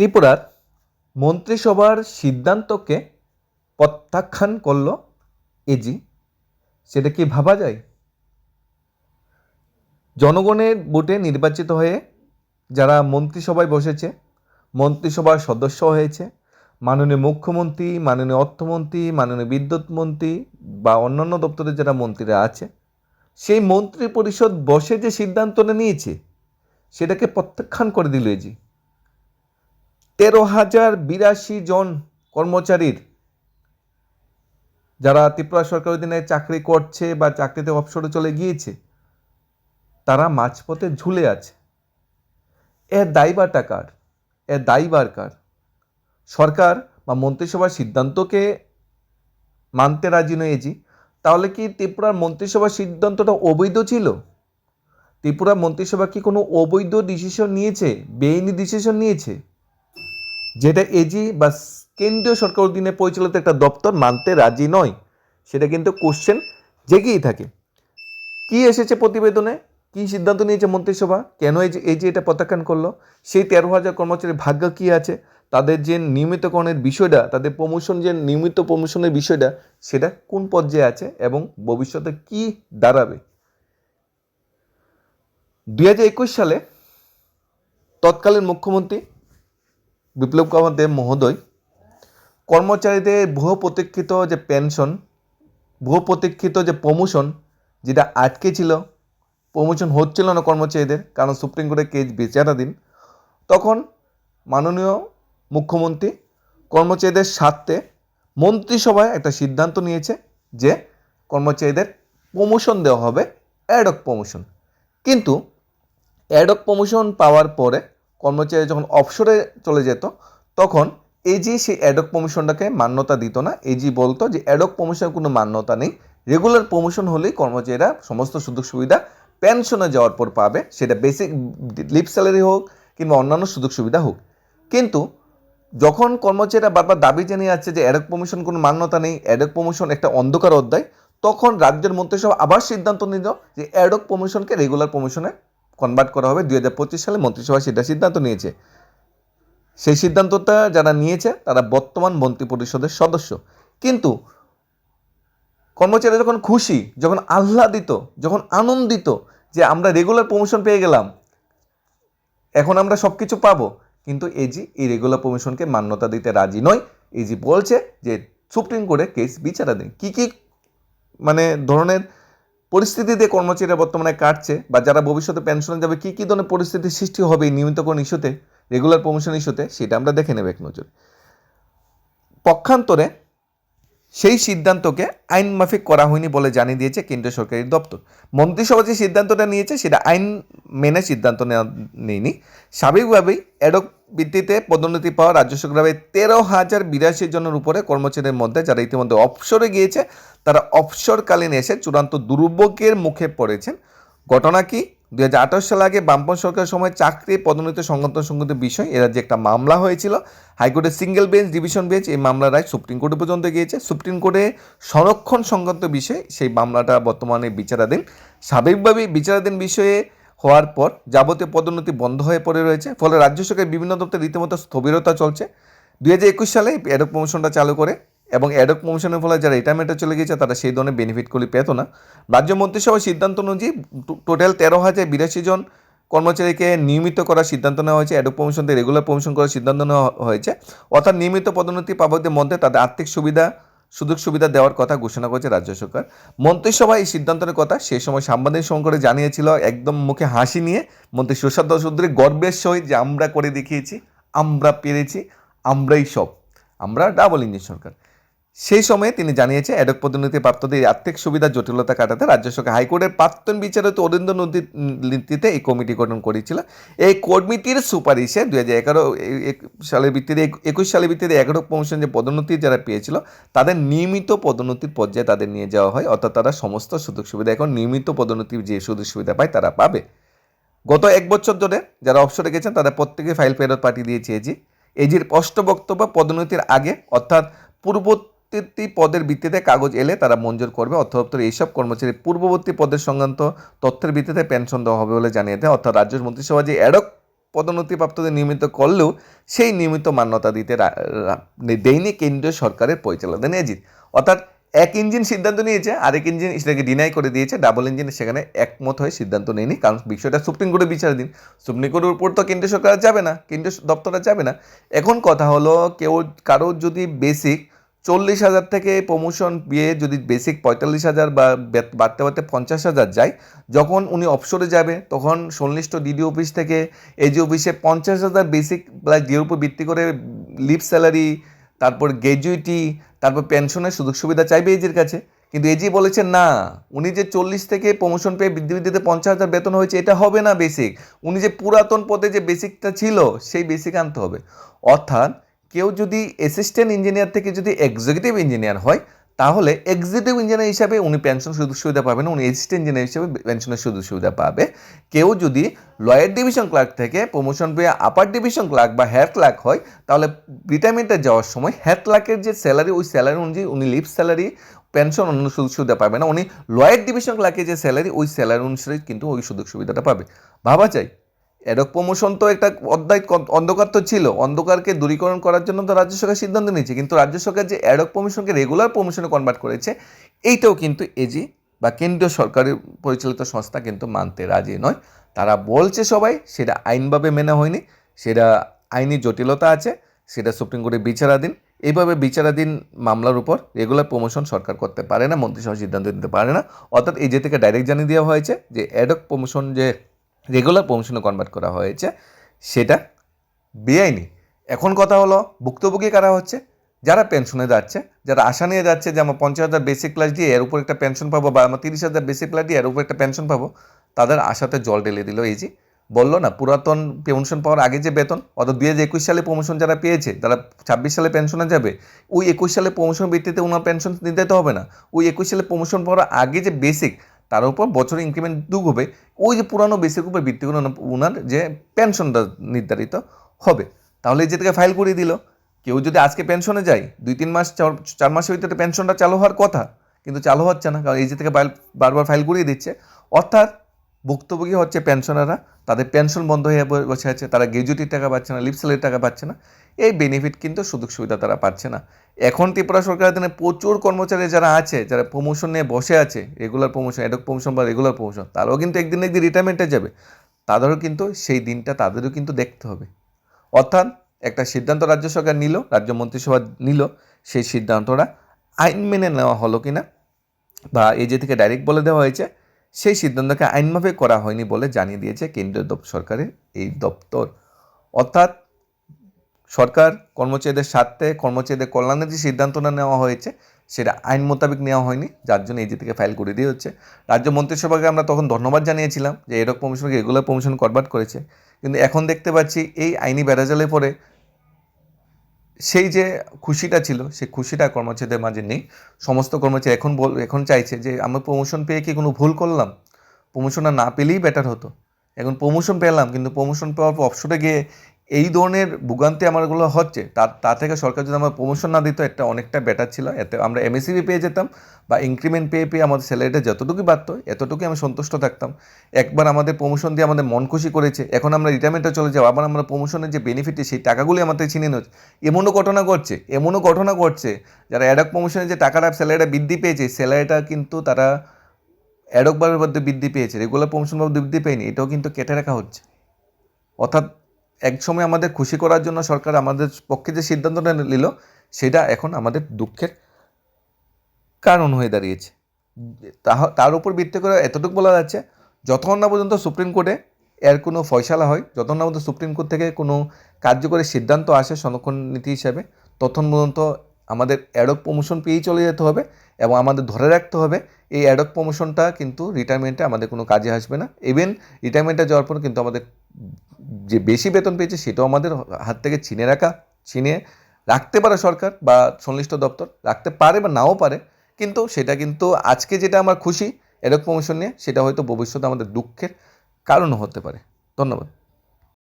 ত্রিপুরার মন্ত্রিসভার সিদ্ধান্তকে প্রত্যাখ্যান করল এজি। সেটা কি ভাবা যায়? জনগণের ভোটে নির্বাচিত হয়ে যারা মন্ত্রিসভায় বসেছে, মন্ত্রিসভার সদস্য হয়েছে, মাননীয় মুখ্যমন্ত্রী, মাননীয় অর্থমন্ত্রী, মাননীয় বিদ্যুৎ মন্ত্রী বা অন্যান্য দপ্তরে যারা মন্ত্রীরা আছে, সেই মন্ত্রী পরিষদ বসে যে সিদ্ধান্তটা নিয়েছে সেটাকে প্রত্যাখ্যান করে দিল এজি। 13,082 জন কর্মচারীর যারা ত্রিপুরা সরকার অধীনে চাকরি করছে বা চাকরিতে অবসরে চলে গিয়েছে, তারা মাঝপথে ঝুলে আছে। এর দায়ভারটা কার? এর দায়ভার কার? সরকার বা মন্ত্রিসভার সিদ্ধান্তকে মানতে রাজি নয় এজি। তাহলে কি ত্রিপুরার মন্ত্রিসভার সিদ্ধান্তটা অবৈধ ছিল? ত্রিপুরা মন্ত্রিসভা কি কোনো অবৈধ ডিসিশন নিয়েছে, বেআইনি ডিসিশন নিয়েছে, যেটা এজি বা কেন্দ্রীয় সরকার অধীনে পরিচালিত একটা দপ্তর মানতে রাজি নয়? সেটা কিন্তু কোশ্চেন জেগেই থাকে। কি এসেছে প্রতিবেদনে? কি সিদ্ধান্ত নিয়েছে মন্ত্রিসভা? কেন এজি এটা প্রত্যাখ্যান করলো? সেই 13,000 কর্মচারীর ভাগ্য কি আছে? তাদের যে নিয়মিতকরণের বিষয়টা, তাদের প্রমোশন, যে নিয়মিত প্রমোশনের বিষয়টা, সেটা কোন পর্যায়ে আছে এবং ভবিষ্যতে কি দাঁড়াবে? 2021 সালে তৎকালীন মুখ্যমন্ত্রী বিপ্লব কুমার দেব মহোদয় কর্মচারীদের বহু প্রতীক্ষিত যে পেনশন, বহু প্রতীক্ষিত যে প্রমোশন, যেটা আটকে ছিল, প্রমোশন হচ্ছিল না কর্মচারীদের, কারণ সুপ্রিম কোর্টে কেস বিচারাধীন, তখন মাননীয় মুখ্যমন্ত্রী কর্মচারীদের স্বার্থে মন্ত্রিসভায় একটা সিদ্ধান্ত নিয়েছে যে কর্মচারীদের প্রমোশন দেওয়া হবে, অ্যাডক প্রমোশন। কিন্তু অ্যাডক প্রমোশন পাওয়ার পরে কর্মচারী যখন অবসরে চলে যেত, তখন এজি সেই অ্যাডক প্রমোশনটাকে মান্যতা দিত না। এজি বলতো যে অ্যাডক প্রমোশনের কোনো মান্যতা নেই, রেগুলার প্রমোশন হলেই কর্মচারীরা সমস্ত সুযোগ সুবিধা পেনশনে যাওয়ার পর পাবে, সেটা বেসিক লিভ স্যালারি হোক কিংবা অন্যান্য সুযোগ সুবিধা হোক। কিন্তু যখন কর্মচারীরা বারবার দাবি জানিয়ে যাচ্ছে যে অ্যাডক প্রমোশন কোনো মান্যতা নেই, অ্যাডক প্রমোশন একটা অন্ধকার অধ্যায়, তখন রাজ্যের মন্ত্রিসভা আবার সিদ্ধান্ত নিল যে অ্যাডক প্রমোশনকে রেগুলার প্রমোশনে কনভার্ট করা হবে। 2025 সালে মন্ত্রিসভা সেটা সিদ্ধান্ত নিয়েছে। সেই সিদ্ধান্তটা যারা নিয়েছে তারা বর্তমান মন্ত্রী পরিষদের সদস্য। কিন্তু কর্মচারীরা যখন খুশি, যখন আহ্লাদিত, যখন আনন্দিত যে আমরা রেগুলার প্রমোশন পেয়ে গেলাম, এখন আমরা সব কিছু পাবো, কিন্তু এজি এই রেগুলার প্রমোশনকে মান্যতা দিতে রাজি নয়। এজি বলছে যে সুপ্রিম কোর্টে কেস বিচারাধীন। কি ধরনের পরিস্থিতিতে কর্মচারীরা বর্তমানে কাটছে বা যারা ভবিষ্যতে পেনশনে যাবে, কি ধরনের পরিস্থিতির সৃষ্টি হবে এই নিয়মিতকরণ ইস্যুতে, রেগুলার প্রমোশন ইস্যুতে, সেটা আমরা দেখে নেব এক নজর। পক্ষান্তরে সেই সিদ্ধান্তকে আইন মাফিক করা হয়নি বলে জানিয়ে দিয়েছে কেন্দ্রীয় সরকারি দপ্তর। মন্ত্রিসভা যে সিদ্ধান্তটা নিয়েছে সেটা আইন মেনে সিদ্ধান্ত নেয়নি। স্বাভাবিকভাবেই অ্যাডক ভিত্তিতে পদোন্নতি পাওয়া রাজ্য সরকারের 13,082 জনের উপরে কর্মচারীদের মধ্যে যারা ইতিমধ্যে অবসরে গিয়েছে, তারা অবসরকালীন এসে চূড়ান্ত দুর্ভোগের মুখে পড়েছেন। ঘটনা কি? 2028 সাল আগে বামপন্থী সরকারের সময় চাকরি পদোন্নতি সংক্রান্ত বিষয় এরা যে একটা মামলা হয়েছিল, হাইকোর্টের সিঙ্গেল বেঞ্চ, ডিভিশন বেঞ্চ এই মামলার রায় সুপ্রিম কোর্টে পর্যন্ত গিয়েছে। সুপ্রিম কোর্টে সংরক্ষণ সংক্রান্ত বিষয়ে সেই মামলাটা বর্তমানে বিচারাধীন। স্বাভাবিকভাবেই বিচারাধীন বিষয়ে হওয়ার পর যাবতীয় পদোন্নতি বন্ধ হয়ে পড়ে রয়েছে, ফলে রাজ্য সরকারের বিভিন্ন দপ্তরে রীতিমতো স্থবিরতা চলছে। 2021 সালে অ্যাডক প্রমোশনটা চালু করে এবং অ্যাডক প্রমোশনের ফলে যারা রিটায়ারমেন্টে চলে গিয়েছে তারা সেই ধরনের বেনিফিটগুলি পেত না। রাজ্য মন্ত্রিসভার সিদ্ধান্ত অনুযায়ী টোটাল 13,082 জন কর্মচারীকে নিয়মিত করার সিদ্ধান্ত নেওয়া হয়েছে। অ্যাডক প্রমোশন থেকে রেগুলার প্রমোশন করার সিদ্ধান্ত নেওয়া হয়েছে। অর্থাৎ নিয়মিত পদোন্নতি পাবকদের মধ্যে তাদের আর্থিক সুযোগ সুবিধা দেওয়ার কথা ঘোষণা করেছে রাজ্য সরকার। মন্ত্রিসভায় এই সিদ্ধান্তের কথা সেই সময় সাংবাদিক সম্মেলনে জানিয়েছিল একদম মুখে হাসি নিয়ে মন্ত্রী সুশান্ত চৌধুরী, গর্বের সহিত, যে আমরা করে দেখিয়েছি, আমরা পেরেছি, আমরাই সব, আমরা ডাবল ইঞ্জিন সরকার। সেই সময়ে তিনি জানিয়েছে অ্যাডক পদোন্নতি প্রাপ্তদের আর্থিক সুবিধার জটিলতা কাটাতে রাজ্য সরকার হাইকোর্টের প্রাক্তন বিচারক অরিন্দম নদীর নেতৃত্বে এই কমিটি গঠন করেছিল। এই কমিটির সুপারিশে 2011 সালের ভিত্তিতে 21 সালের ভিত্তিতে অ্যাডক প্রমোশন যে পদোন্নতি যারা পেয়েছিল তাদের নিয়মিত পদোন্নতির পর্যায়ে তাদের নিয়ে যাওয়া হয়, অর্থাৎ তারা সমস্ত সুযোগ সুবিধা এখন নিয়মিত পদোন্নতির যে সুযোগ সুবিধা পায় তারা পাবে। গত 1 বছর ধরে যারা অবসরে গেছেন তাদের প্রত্যেকে ফাইল ফেরত পাঠিয়ে দিয়েছে এজির স্পষ্ট বক্তব্য, পদোন্নতির আগে অর্থাৎ পূর্ববর্তী পদের ভিত্তিতে কাগজ এলে তারা মঞ্জুর করবে। অর্থ দপ্তর এইসব কর্মচারী পূর্ববর্তী পদের সংক্রান্ত তথ্যের ভিত্তিতে পেনশন দেওয়া হবে বলে জানিয়ে দেয়। অর্থাৎ রাজ্য মন্ত্রিসভা যে অ্যাডক পদোন্নতিপ্রাপ্তদের নিয়মিত করলেও সেই নিয়মিত মান্যতা দিতে দেয়নি কেন্দ্রীয় সরকারের পরিচালনাধীন এজিট। অর্থাৎ এক ইঞ্জিন সিদ্ধান্ত নিয়েছে, আরেক ইঞ্জিন সেটাকে ডিনাই করে দিয়েছে, ডাবল ইঞ্জিন সেখানে একমত হয়ে সিদ্ধান্ত নেয়নি, কারণ বিষয়টা সুপ্রিম কোর্টে বিচারাধীন। সুপ্রিম কোর্টের উপর তো কেন্দ্রীয় সরকার যাবে না, কেন্দ্রীয় দপ্তররা যাবে না। এখন কথা হলো, কারোর যদি বেসিক 40,000 থেকে প্রমোশন পেয়ে যদি বেসিক 45,000 বা বাড়তে বাড়তে 50,000 যায়, যখন উনি অবসরে যাবে তখন সংশ্লিষ্ট ডিডি অফিস থেকে এজি অফিসে 50,000 বেসিক প্লাস ডিএর উপর ভিত্তি করে লিভ স্যালারি, তারপর গ্র্যাজুইটি, তারপর পেনশনের সুযোগ সুবিধা চাইবে এজির কাছে। কিন্তু এজি বলেছেন না, উনি যে 40 থেকে প্রমোশন পেয়ে বৃদ্ধিতে 50,000 বেতন হয়েছে এটা হবে না বেসিক, উনি যে পুরাতন পদে যে বেসিকটা ছিল সেই বেসিক আনতে হবে। অর্থাৎ কেউ যদি অ্যাসিস্ট্যান্ট ইঞ্জিনিয়ার থেকে যদি এক্সিকিউটিভ ইঞ্জিনিয়ার হয়, তাহলে এক্সিকিউটিভ ইঞ্জিনিয়ার হিসাবে উনি পেনশন সুযোগ সুবিধা পাবেন, উনি অ্যাসিস্ট্যান্ট ইঞ্জিনিয়ার হিসাবে পেনশনের সুযোগ সুবিধা পাবে। কেউ যদি লয়ার ডিভিশন ক্লার্ক থেকে প্রমোশন পেয়ে আপার ডিভিশন ক্লার্ক বা হেড ক্লার্ক হয়, তাহলে রিটায়ারমেন্টে যাওয়ার সময় হেড ক্লার্কের যে স্যালারি, ওই স্যালারি অনুযায়ী উনি লিভ স্যালারি, পেনশন অন্য সুযোগ সুবিধা পাবে না, উনি লয়ার ডিভিশন ক্লার্কের যে স্যালারি, ওই স্যালারি অনুসারে কিন্তু ওই সুযোগ সুবিধাটা পাবে। ভাবা যায়, অ্যাডক প্রমোশন তো একটা অন্ধকার তো ছিল, অন্ধকারকে দূরীকরণ করার জন্য তো রাজ্য সরকার সিদ্ধান্ত নিয়েছে, কিন্তু রাজ্য সরকার যে অ্যাডক প্রমোশনকে রেগুলার প্রমোশনে কনভার্ট করেছে, এইটাও কিন্তু এজি বা কেন্দ্রীয় সরকারের পরিচালিত সংস্থা কিন্তু মানতে রাজি নয়। তারা বলছে সবাই সেটা আইনভাবে মেনে হয়নি, সেটা আইনি জটিলতা আছে, সেটা সুপ্রিম কোর্টে বিচারাধীন। এইভাবে বিচারাধীন মামলার উপর রেগুলার প্রমোশন সরকার করতে পারে না, মন্ত্রিসভা সিদ্ধান্ত নিতে পারে না। অর্থাৎ এজি থেকে ডাইরেক্ট জানিয়ে দেওয়া হয়েছে যে অ্যাডক প্রমোশন যে রেগুলার প্রমোশনে কনভার্ট করা হয়েছে সেটা বেআইনি। এখন কথা হলো, ভুক্তভোগী কারা হচ্ছে? যারা পেনশনে যাচ্ছে, যারা আশা নিয়ে যাচ্ছে যে আমার 50,000 বেসিক প্লাস দিয়ে এর উপর একটা পেনশন পাবো, বা আমার 30,000 বেসিক প্লাস দিয়ে এর উপর একটা পেনশন পাবো, তাদের আশাতে জল ঢেলে দিল এজি। বললো না, পুরাতন পেনশন পাওয়ার আগে যে বেতন, অর্থাৎ 2021 সালে প্রমোশন যারা পেয়েছে, তারা 26 সালে পেনশনে যাবে, ওই 21 সালে প্রমোশন ভিত্তিতে ওনার পেনশন নিতে হবে না। ওই 21 সালে প্রমোশন পাওয়ার আগে যে বেসিক, তার উপর বছরে ইনক্রিমেন্ট হবে, ওই যে পুরানো বেসিক উপর ভিত্তি করে ওনার যে পেনশনটা নির্ধারিত হবে। তাহলে যে থেকে ফাইল করে দিল। কেউ যদি আজকে পেনশনে যায়, 2-3 মাস 4 মাসের ভিতরে পেনশনটা চালু হওয়ার কথা, কিন্তু চালু হচ্ছে না, কারণ এই যে থেকে বারবার ফাইল করিয়ে দিচ্ছে। অর্থাৎ ভুক্তভোগী হচ্ছে পেনশনাররা, তাদের পেনশন বন্ধ হয়ে বসে আছে, তারা গ্র্যাজুইটির টাকা পাচ্ছে না, লিভ স্যালারির টাকা পাচ্ছে না, এই বেনিফিট কিন্তু সুযোগ সুবিধা তারা পাচ্ছে না। এখন ত্রিপুরা সরকারের দিনে প্রচুর কর্মচারী যারা আছে, যারা প্রমোশন নিয়ে বসে আছে, রেগুলার প্রমোশন, অ্যাডক প্রমোশন বা রেগুলার প্রমোশন, তারাও কিন্তু একদিন রিটায়ারমেন্টে যাবে, তাদেরও কিন্তু সেই দিনটা তাদেরও কিন্তু দেখতে হবে। অর্থাৎ একটা সিদ্ধান্ত রাজ্য সরকার নিল, রাজ্য মন্ত্রিসভা নিল, সেই সিদ্ধান্তটা আইন মেনে নেওয়া হলো কিনা, বা এজে থেকে ডাইরেক্ট বলে দেওয়া হয়েছে, সেই সিদ্ধান্তকে আইনভাবে করা হয়নি বলে জানিয়ে দিয়েছে কেন্দ্রীয় সরকারের এই দপ্তর। অর্থাৎ সরকার কর্মচারীদের স্বার্থে, কর্মচারীদের কল্যাণে যে সিদ্ধান্তটা নেওয়া হয়েছে সেটা আইন মোতাবেক নেওয়া হয়নি, যার জন্য এজি থেকে ফাইল করে দিয়ে হচ্ছে। রাজ্য মন্ত্রিসভাকে আমরা তখন ধন্যবাদ জানিয়েছিলাম যে এরকম প্রমোশনকে রেগুলার প্রমোশন কনভার্ট করেছে, কিন্তু এখন দেখতে পাচ্ছি এই আইনি বেড়াজালে পরে সেই যে খুশিটা ছিল, সেই খুশিটা কর্মচারীদের মাঝে নেই। সমস্ত কর্মচারী এখন চাইছে যে আমরা প্রমোশন পেয়ে কি কোনো ভুল করলাম? প্রমোশনটা না পেলেই বেটার হতো। এখন প্রমোশন পেলাম, কিন্তু প্রমোশন পাওয়ার পর অবসরে গিয়ে এই ধরনের ভোগান্তি আমারগুলো হচ্ছে, তা থেকে সরকার যদি আমার প্রমোশন না দিত, এটা অনেকটা বেটার ছিল। এতে আমরা এমএসিবি পেয়ে যেতাম, বা ইনক্রিমেন্ট পেয়ে আমাদের স্যালারিটা যতটুকুই বাড়তো এতটুকুই আমি সন্তুষ্ট থাকতাম। একবার আমাদের প্রমোশন দিয়ে আমাদের মন খুশি করেছে, এখন আমরা রিটায়ারমেন্টে চলে যাবো, আবার আমরা প্রমোশনের যে বেনিফিটে সেই টাকাগুলি আমাদের ছিনিয়ে নিচ্ছে। এমনও ঘটনা ঘটছে যারা অ্যাডক প্রমোশনের যে টাকাটা স্যালারিটা বৃদ্ধি পেয়েছে, স্যালারিটা কিন্তু তারা অ্যাডকভাবে মধ্যে বৃদ্ধি পেয়েছে, রেগুলার প্রমোশন বৃদ্ধি পেয়নি, এটাও কিন্তু কেটে রাখা হচ্ছে। অর্থাৎ এক সময় আমাদের খুশি করার জন্য সরকার আমাদের পক্ষে যে সিদ্ধান্তটা নিল, সেটা এখন আমাদের দুঃখের কারণ হয়ে দাঁড়িয়েছে। তার উপর ভিত্তি করে এতটুকু বলা যাচ্ছে, যতক্ষণ না পর্যন্ত সুপ্রিম কোর্টে এর কোনো ফয়সালা হয়, যতক্ষণ না পর্যন্ত সুপ্রিম কোর্ট থেকে কোনো কার্যকরী সিদ্ধান্ত আসে সংরক্ষণ নীতি হিসাবে, ততক্ষণ পর্যন্ত আমাদের অ্যাডক প্রমোশন পেয়েই চলে যেতে হবে, এবং আমাদের ধরে রাখতে হবে এই অ্যাডক প্রমোশনটা কিন্তু রিটায়ারমেন্টে আমাদের কোনো কাজে আসবে না। ইভেন রিটায়ারমেন্টে যাওয়ার পর কিন্তু আমাদের যে বেশি বেতন পেয়েছে সেটাও আমাদের হাত থেকে ছিনিয়ে রাখতে পারে সরকার বা সংশ্লিষ্ট দপ্তর, রাখতে পারে বা নাও পারে, কিন্তু সেটা কিন্তু আজকে যেটা আমার খুশি অ্যাডক প্রমোশন নিয়ে, সেটা হয়তো ভবিষ্যতে আমাদের দুঃখের কারণ হতে পারে। ধন্যবাদ।